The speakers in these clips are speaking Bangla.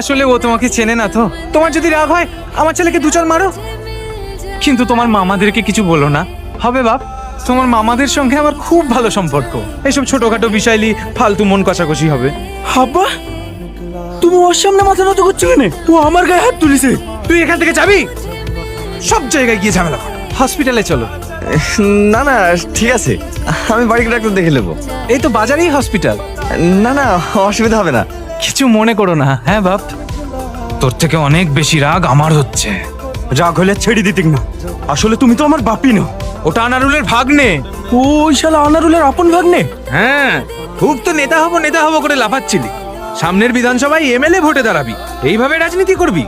আসলে ও তোমাকে চেনে না তো। তোমার যদি রাগ হয় আমার ছেলেকে দু চার মারো, কিন্তু তোমার মামাদেরকে কিছু বলো না, হবে বাপ? তোমার মামাদের সঙ্গে আমার খুব ভালো সম্পর্ক, এসব ছোটখাটো বিষয় নিয়ে ফালতু মন কষাকষি হবে। আব্বা, তুমি ওর সামনে মাথা নত করছো কেন? ও আমার গায়ে হাত তুলেছে। তুই এখান থেকে যাবি? সব জায়গায় গিয়ে ঝামেলা কর। হসপিটালে চলো। না না ঠিক আছে, আমি বাড়িতে ডাক্তার দেখে নেবো। এই তো বাজারেই হসপিটাল। না না অসুবিধা হবে না। কিছু মনে করো না, হ্যাঁ বাপ? তোর থেকে অনেক বেশি রাগ আমার হচ্ছে। রাগ হলে ছেড়ে দিতে না, আসলে তুমি তো আমার বাপি না। ওটা আনারুলের ভাগ্নে। ওই শালা আনারুলের আপন ভাগ্নে। হ্যাঁ, খুব তো নেতা হবো করে লাফাচ্ছিলি। সামনের বিধানসভায় এমএলএ ভোটে দাঁড়াবি, এইভাবে রাজনীতি করবি?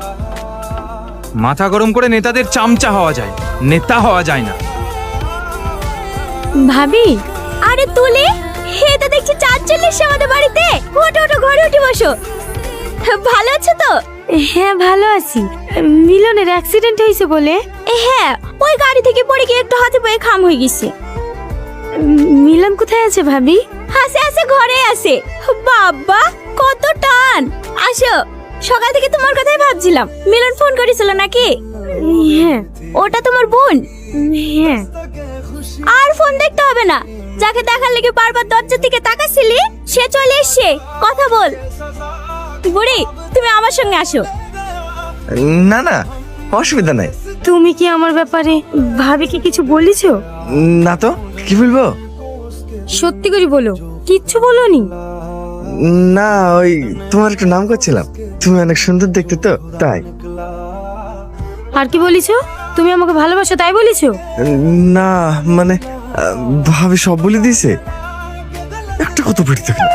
মাথা গরম করে নেতাদের চামচা হওয়া যায়, নেতা হওয়া যায় না। ভাবি, আরে তুলে হে তো দেখছি চাঁদ চলে এসেছে আমাদের বাড়িতে। ওঠো ওঠো, ঘরে উঠে বসো। ভালো আছো তো? হ্যাঁ ভালো আছি। মিলনের অ্যাক্সিডেন্ট হয়েছে বলে? হ্যাঁ, ওই গাড়ি থেকে পড়ে গিয়ে একটু হাতে পায়ে খাম হয়ে গেছে। মিলন কোথায় আছে ভাবি? আছে আছে, ঘরে আছে। বাবা কত টান! আসো, সকাল থেকে তোমার কথাই ভাবছিলাম। মিলন ফোন করেছিল নাকি? হ্যাঁ। ওটা তোমার বোন? হ্যাঁ। আর ফোন দেখতে হবে না, যাকে দেখার লেগে বারবার দরজার দিকে তাকাচ্ছিলি সে চলে এসছে। কথা বল। বুড়ি, তুমি আমার সঙ্গে আসো। না না অসুবিধা নাই। তুমি কি আমার ব্যাপারে ভাবিকে কিছু বলেছো? না তো, কি বলবো? সত্যি করে বলো, কিচ্ছু বলোনি? না, ওই তোমার একটু নাম করছিলাম, তুমি অনেক সুন্দর দেখতে তো, তাই। আর কি বলেছো? তুমি আমাকে ভালোবাসো তাই বলেছো? না মানে ভাবি সব বলে দিয়েছে। একটা কথা বলি থাকে না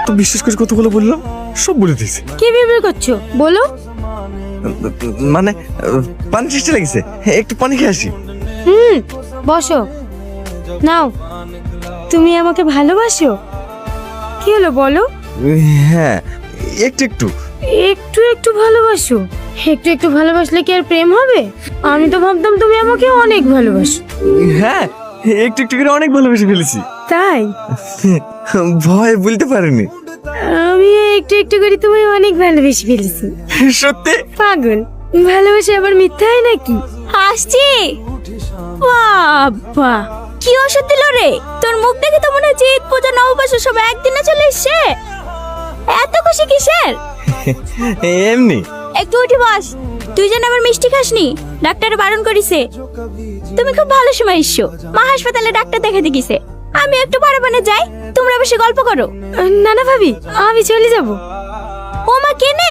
তো, বিশ্বাস করে কতগুলো বললাম, সব বলে দিয়েছে। কি বিড়বিড় করছো বলো? মানে পানি চেষ্টা লেগেছে, একটু পানি খেয়ে আসি। বসো। নাও, তুমি আমাকে ভালোবাসো? কি হলো বলো? হ্যাঁ, একটু একটু। একটু একটু ভালোবাসো? একটু একটু ভালোবাসলে কি আর প্রেম হবে? আমি তো ভাবতাম তুমি আমাকে অনেক ভালোবাসো। হ্যাঁ, একটু একটু করে অনেক ভালোবেসে ফেলেছি। তাই? ভয় বলতে পারিনি। আমি একটু একটু করে তোমায় অনেক ভালোবেসে ফেলেছি। সত্যি? পাগল, ভালোবাসা আবার মিথ্যা হয় নাকি? হাসছি? বাবা কি ওষুধ দিল রে? তোর মুখ দেখে তো মনে হচ্ছে ঈদ পূজা নববর্ষ সব একদিনে চলে এসছে। এত খুশি কিসের? এমনি। একটু উঠে বস। তুই যেন আবার মিষ্টি খাসনি, ডাক্তার বারণ করেছে। তুমি খুব ভালো সময় এসছো, মা হাসপাতালে ডাক্তার দেখাতে গেছে। আমি একটু বারাবানে যাই, তোমরা বসে গল্প করো। না না ভাবি, আমি চলে যাব। ও মা কেনে?